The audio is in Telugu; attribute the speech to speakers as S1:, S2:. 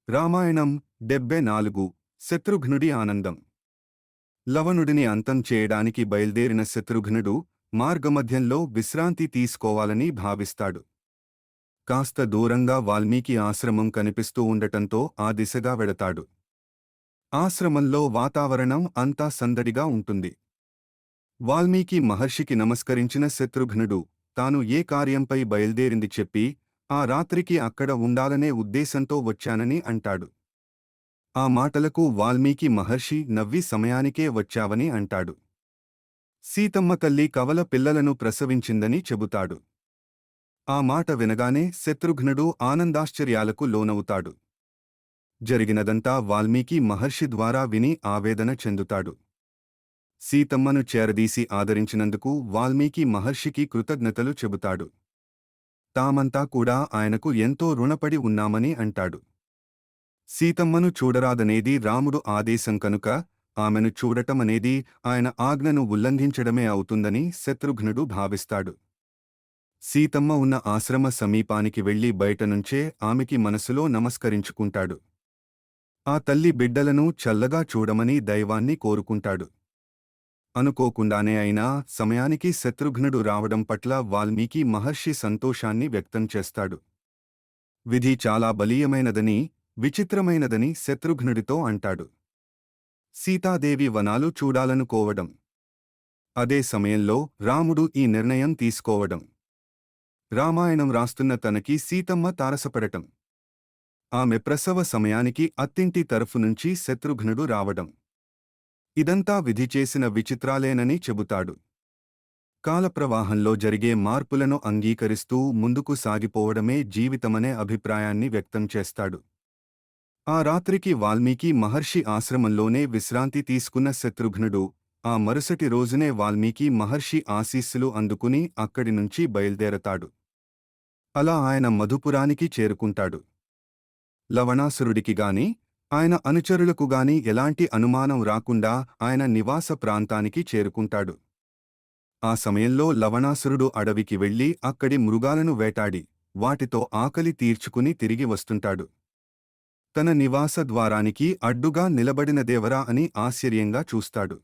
S1: రామాయణం 74 శత్రుఘ్నుడి ఆనందం. లవణుడిని అంతం చేయడానికి బయల్దేరిన శత్రుఘ్నుడు మార్గమధ్యంలో విశ్రాంతి తీసుకోవాలని భావిస్తాడు. కాస్త దూరంగా వాల్మీకి ఆశ్రమం కనిపిస్తూ ఉండటంతో ఆ దిశగా వెడతాడు. ఆశ్రమంలో వాతావరణం అంతా సందడిగా ఉంటుంది. వాల్మీకి మహర్షికి నమస్కరించిన శత్రుఘ్నుడు తాను ఏ కార్యంపై బయల్దేరింది చెప్పి ఆ రాత్రికి అక్కడ ఉండాలనే ఉద్దేశంతో వచ్చానని అంటాడు. ఆ మాటలకు వాల్మీకి మహర్షి నవ్వి సమయానికే వచ్చావని అంటాడు. సీతమ్మ తల్లి కవల పిల్లలను ప్రసవించిందని చెబుతాడు. ఆ మాట వినగానే శత్రుఘ్నుడు ఆనందాశ్చర్యాలకు లోనవుతాడు. జరిగినదంతా వాల్మీకి మహర్షి ద్వారా విని ఆవేదన చెందుతాడు. సీతమ్మను చేరదీసి ఆదరించినందుకు వాల్మీకి మహర్షికి కృతజ్ఞతలు చెబుతాడు. తామంతా కూడా ఆయనకు ఎంతో రుణపడి ఉన్నామని అంటాడు. సీతమ్మను చూడరాదనేది రాముడు ఆదేశం కనుక ఆమెను చూడటమనేది ఆయన ఆజ్ఞను ఉల్లంఘించడమే అవుతుందని శత్రుఘ్నుడు భావిస్తాడు. సీతమ్మ ఉన్న ఆశ్రమ సమీపానికి వెళ్లి బయటనుంచే ఆమెకి మనసులో నమస్కరించుకుంటాడు. ఆ తల్లి బిడ్డలను చల్లగా చూడమని దైవాన్ని కోరుకుంటాడు. అనుకోకుండానే అయినా సమయానికి శత్రుఘ్నుడు రావడం పట్ల వాల్మీకి మహర్షి సంతోషాన్ని వ్యక్తం చేస్తాడు. విధి చాలా బలీయమైనదని, విచిత్రమైనదని శత్రుఘ్నుడితో అంటాడు. సీతాదేవి వనాలు చూడాలనుకోవడం, అదే సమయంలో రాముడు ఈ నిర్ణయం తీసుకోవడం, రామాయణం రాస్తున్న తనకి సీతమ్మ తారసపడటం, ఆమె ప్రసవ సమయానికి అత్తింటి తరఫునుంచి శత్రుఘ్నుడు రావడం, ఇదంతా విధి చేసిన విచిత్రాలేనని చెబుతాడు. కాలప్రవాహంలో జరిగే మార్పులను అంగీకరిస్తూ ముందుకు సాగిపోవడమే జీవితమనే అభిప్రాయాన్ని వ్యక్తం చేస్తాడు. ఆ రాత్రికి వాల్మీకి మహర్షి ఆశ్రమంలోనే విశ్రాంతి తీసుకున్న శత్రుఘ్నుడు ఆ మరుసటి రోజునే వాల్మీకి మహర్షి ఆశీస్సులు అందుకుని అక్కడి నుంచి బయల్దేరతాడు. అలా ఆయన మధుపురానికి చేరుకుంటాడు. లవణాసురుడికి గాని ఆయన అనుచరులకు గాని ఎలాంటి అనుమానం రాకుండా ఆయన నివాస ప్రాంతానికి చేరుకుంటాడు. ఆ సమయంలో లవణాసురుడు అడవికి వెళ్లి అక్కడి మృగాలను వేటాడి వాటితో ఆకలి తీర్చుకుని తిరిగి వస్తుంటాడు. తన నివాస ద్వారానికి అడ్డుగా నిలబడినదెవరా అని ఆశ్చర్యంగా చూస్తాడు.